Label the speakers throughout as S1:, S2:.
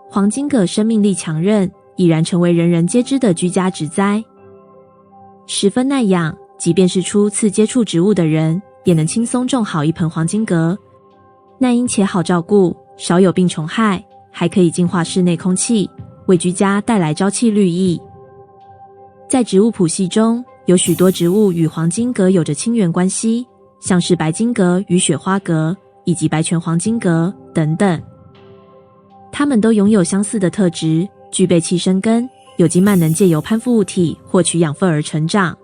S1: 黄金葛生命力强韧，已然成为人人皆知的居家植栽，十分耐养，即便是初次接触植物的人，也能轻松种好一盆黄金葛。耐阴且好照顾，少有病虫害，还可以净化室内空气，为居家带来朝气绿意。在植物谱系中，有许多植物与黄金葛有着亲缘关系，像是白金葛与雪花葛，以及白泉黄金葛等等。它们都拥有相似的特质，具备气生根，有茎蔓能借由攀附物体获取养分而成长，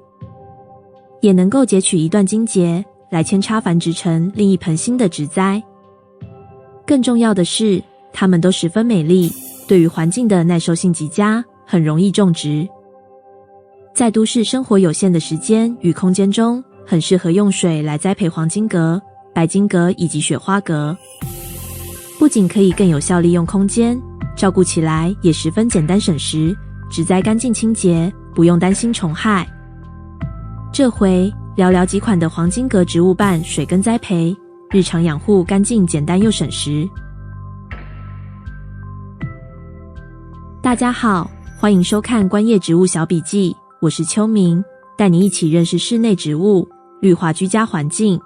S1: 也能够截取一段茎节来扦插繁殖成另一盆新的植栽。更重要的是，它们都十分美丽，对于环境的耐受性极佳，很容易种植。在都市生活有限的时间与空间中，很适合用水来栽培黄金葛、白金葛以及雪花葛。不仅可以更有效利用空间，照顾起来也十分简单省时，植栽干净清洁，不用担心虫害。这回聊聊几款的黄金葛植物伴水根栽培，日常养护干净简单又省时。大家好，欢迎收看观叶植物小笔记，我是秋明，带你一起认识室内植物，绿化居家环境。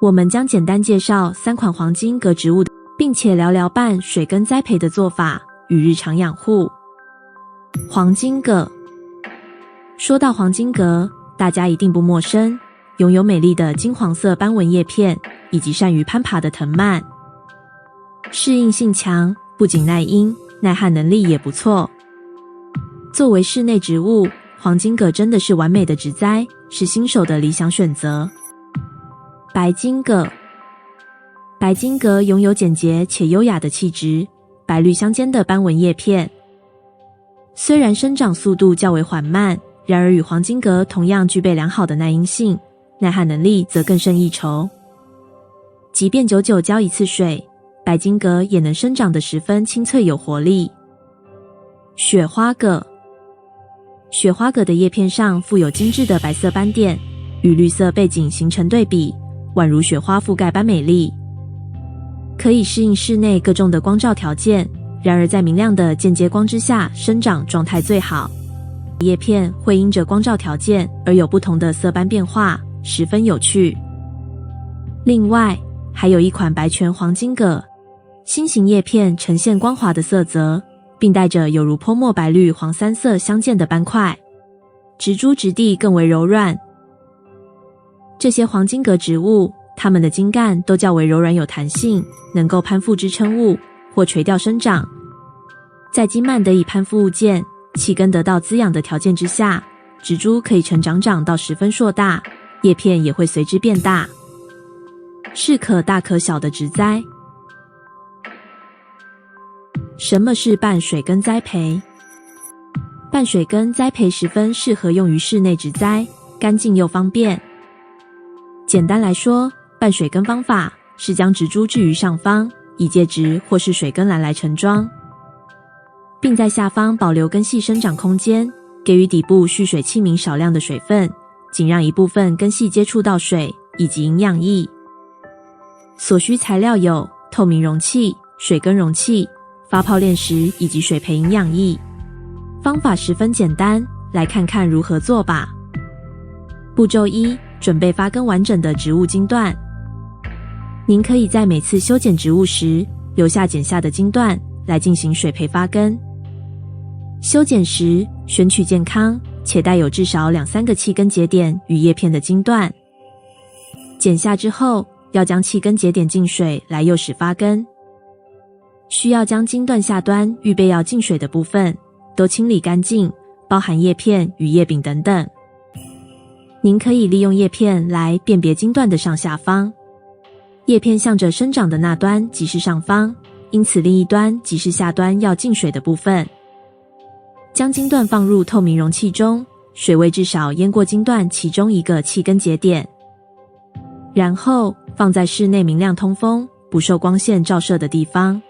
S1: 我们将简单介绍3款黄金葛植物，并且聊聊伴水根栽培的做法与日常养护。黄金葛，说到黄金葛，大家一定不陌生，拥有美丽的金黄色斑纹叶片，以及善于攀爬的藤蔓。适应性强，不仅耐阴，耐旱能力也不错。作为室内植物，黄金葛真的是完美的植栽，是新手的理想选择。白金葛，白金葛拥有简洁且优雅的气质，白绿相间的斑纹叶片。虽然生长速度较为缓慢，然而与黄金葛同样具备良好的耐阴性，耐旱能力则更胜一筹。即便久久浇一次水，白金葛也能生长得十分清脆有活力。雪花葛，雪花葛的叶片上附有精致的白色斑点，与绿色背景形成对比，宛如雪花覆盖般美丽。可以适应室内各种的光照条件，然而在明亮的间接光之下生长状态最好。叶片会因着光照条件而有不同的色斑变化，十分有趣。另外，还有一款白泉黄金葛，心形叶片呈现光滑的色泽，并带着有如泼墨白绿黄三色相间的斑块，植株质地更为柔软。这些黄金葛植物，它们的茎干都较为柔软有弹性，能够攀附支撑物或垂钓生长。在茎蔓得以攀附物件，气根得到滋养的条件之下，植株可以成长到十分硕大，叶片也会随之变大，是可大可小的植栽。什么是半水根栽培？半水根栽培十分适合用于室内植栽，干净又方便。简单来说，半水根方法是将植株置于上方，以介质或是水根篮来盛装，并在下方保留根系生长空间，给予底部蓄水器皿少量的水分，仅让一部分根系接触到水以及营养液。所需材料有透明容器、水根容器、发泡炼石以及水培营养液。方法十分简单，来看看如何做吧。步骤1，准备发根完整的植物茎段。您可以在每次修剪植物时，留下剪下的茎段来进行水培发根。修剪时，选取健康且带有至少2-3个气根节点与叶片的茎段。剪下之后，要将气根节点进水来诱使发根。需要将茎段下端预备要进水的部分都清理干净，包含叶片与叶柄等等。您可以利用叶片来辨别茎段的上下方。叶片向着生长的那端即是上方，因此另一端即是下端要进水的部分。将茎段放入透明容器中，水位至少淹过茎段其中一个气根节点，然后放在室内明亮通风、不受光线照射的地方。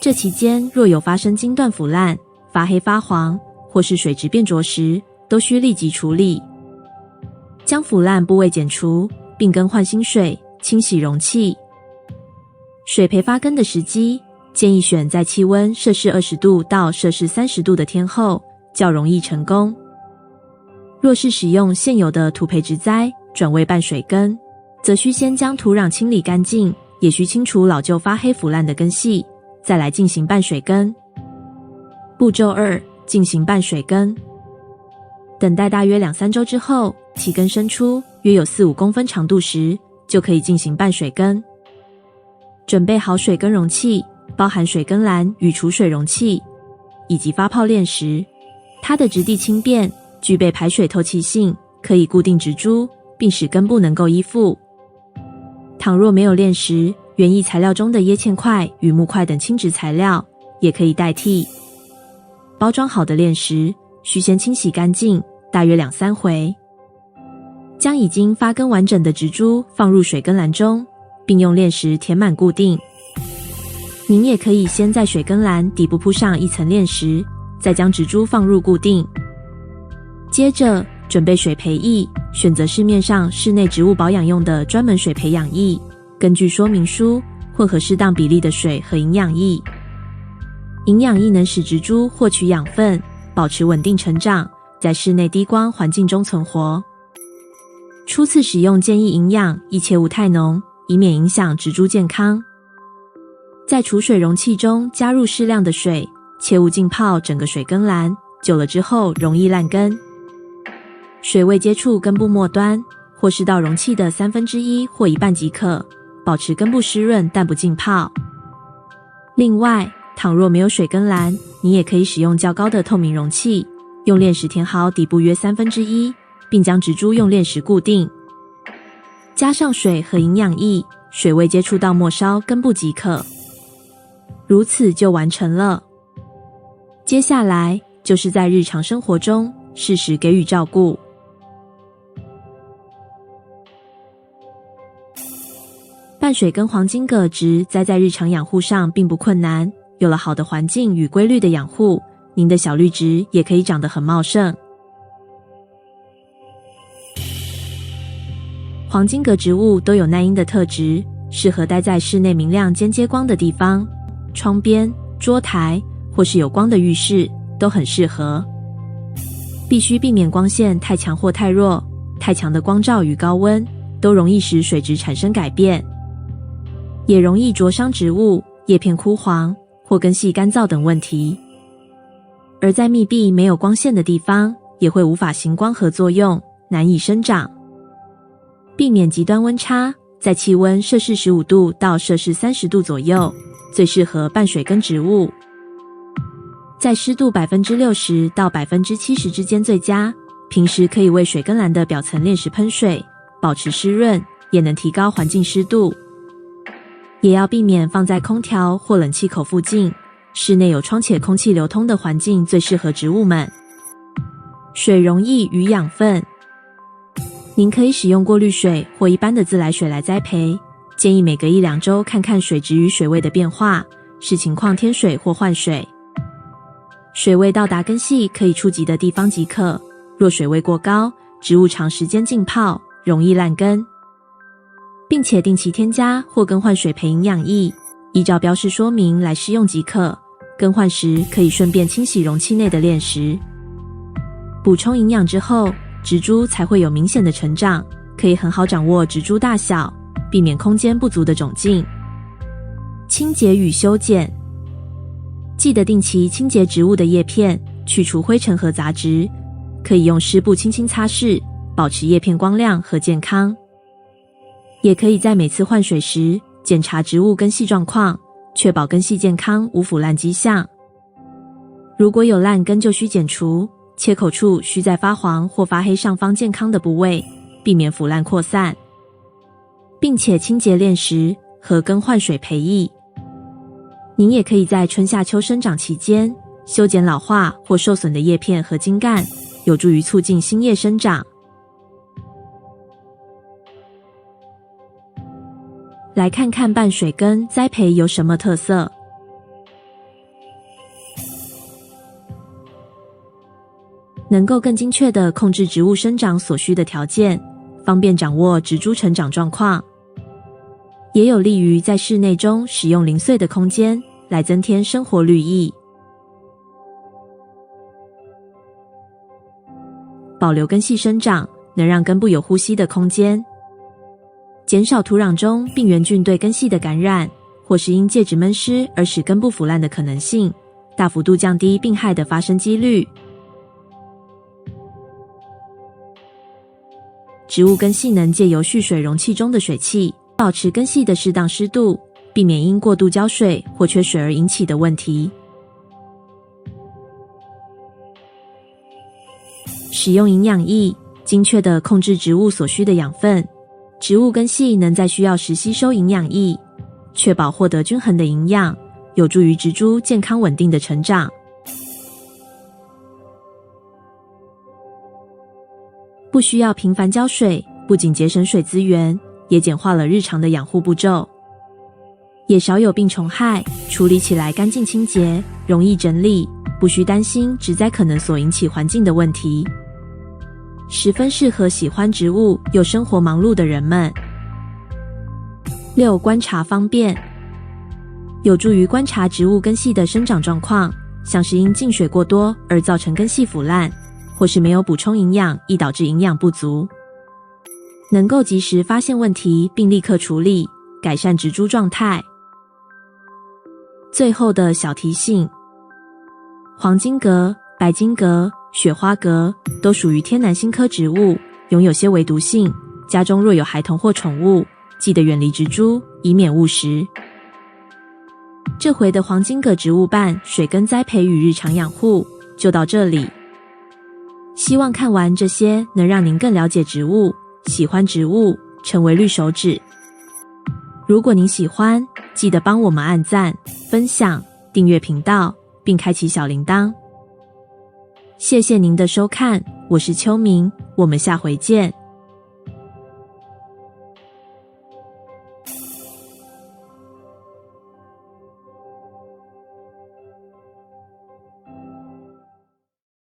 S1: 这期间若有发生茎段腐烂、发黑发黄或是水质变浊时，都需立即处理。将腐烂部位剪除，并更换新水，清洗容器。水培发根的时机建议选在气温摄氏20度到摄氏30度的天候，较容易成功。若是使用现有的土培植栽转为半水耕，则需先将土壤清理干净，也需清除老旧发黑腐烂的根系，再来进行半水耕。步骤2：进行半水耕。等待大约2-3周之后，其根生出约有4-5公分长度时，就可以进行半水耕。准备好水耕容器，包含水耕篮与储水容器，以及发泡链石。它的质地轻便，具备排水透气性，可以固定植株，并使根部能够依附。倘若没有链石，园艺材料中的椰苋块与木块等轻质材料也可以代替。包装好的链石需先清洗干净，大约2-3回。将已经发根完整的植株放入水耕篮中，并用链石填满固定。您也可以先在水耕篮底部铺上一层链石，再将植株放入固定。接着准备水培液，选择市面上室内植物保养用的专门水培养液，根据说明书混合适当比例的水和营养液。营养液能使植株获取养分，保持稳定成长，在室内低光环境中存活。初次使用建议营养亦切勿太浓，以免影响植株健康。在储水容器中加入适量的水，切勿浸泡整个水耕篮，久了之后容易烂根。水未接触根部末端，或是到容器的1/3或一半即可，保持根部湿润但不浸泡。另外，倘若没有水耕篮，你也可以使用较高的透明容器，用链石填好底部约1/3，并将植株用链石固定。加上水和营养液，水未接触到末梢根部即可。如此就完成了。接下来就是在日常生活中适时给予照顾。半水耕黄金葛植栽在日常养护上并不困难，有了好的环境与规律的养护，您的小绿植也可以长得很茂盛。黄金葛植物都有耐阴的特质，适合待在室内明亮间接光的地方，窗边、桌台或是有光的浴室都很适合。必须避免光线太强或太弱，太强的光照与高温都容易使水质产生改变，也容易灼伤植物、叶片枯黄或根系干燥等问题。而在密闭没有光线的地方，也会无法行光合作用，难以生长。避免极端温差，在气温摄氏15度到摄氏30度左右，最适合半水耕植物。在湿度 60% 到 70% 之间最佳，平时可以为水耕篮的表层链石喷水，保持湿润，也能提高环境湿度。也要避免放在空调或冷气口附近，室内有窗且空气流通的环境最适合植物们。水溶液与养分，您可以使用过滤水或一般的自来水来栽培，建议每隔1-2周看看水质与水位的变化，视情况添水或换水。水位到达根系可以触及的地方即可，若水位过高，植物长时间浸泡，容易烂根。并且定期添加或更换水培营养液，依照标示说明来施用即可，更换时可以顺便清洗容器内的链石。补充营养之后，植株才会有明显的成长，可以很好掌握植株大小，避免空间不足的窘境。清洁与修剪，记得定期清洁植物的叶片，去除灰尘和杂质，可以用湿布轻轻擦拭，保持叶片光亮和健康。也可以在每次换水时检查植物根系状况，确保根系健康无腐烂迹象。如果有烂根就需剪除，切口处需在发黄或发黑上方健康的部位，避免腐烂扩散，并且清洁链石和更换水培液。您也可以在春夏秋生长期间修剪老化或受损的叶片和茎干，有助于促进新叶生长。来看看半水耕栽培有什么特色。能够更精确地控制植物生长所需的条件，方便掌握植株成长状况，也有利于在室内中使用零碎的空间，来增添生活绿意。保留根系生长，能让根部有呼吸的空间，减少土壤中病原菌对根系的感染，或是因介质闷湿而使根部腐烂的可能性，大幅度降低病害的发生几率。植物根系能借由蓄水容器中的水汽，保持根系的适当湿度，避免因过度浇水或缺水而引起的问题。使用营养液，精确地控制植物所需的养分，植物根系能在需要时吸收营养液，确保获得均衡的营养，有助于植株健康稳定的成长。不需要频繁浇水，不仅节省水资源，也简化了日常的养护步骤，也少有病虫害，处理起来干净清洁，容易整理，不需担心植栽可能所引起环境的问题，十分适合喜欢植物又生活忙碌的人们。6. 观察方便，有助于观察植物根系的生长状况，像是因进水过多而造成根系腐烂，或是没有补充营养易导致营养不足，能够及时发现问题并立刻处理，改善植株状态。最后的小提醒，黄金葛、白金葛、雪花葛都属于天南星科植物，拥有些微毒性，家中若有孩童或宠物，记得远离植株，以免误食。这回的黄金葛植物伴水根栽培与日常养护就到这里，希望看完这些能让您更了解植物，喜欢植物，成为绿手指。如果您喜欢，记得帮我们按赞、分享、订阅频道，并开启小铃铛。谢谢您的收看，我是秋明，我们下回见。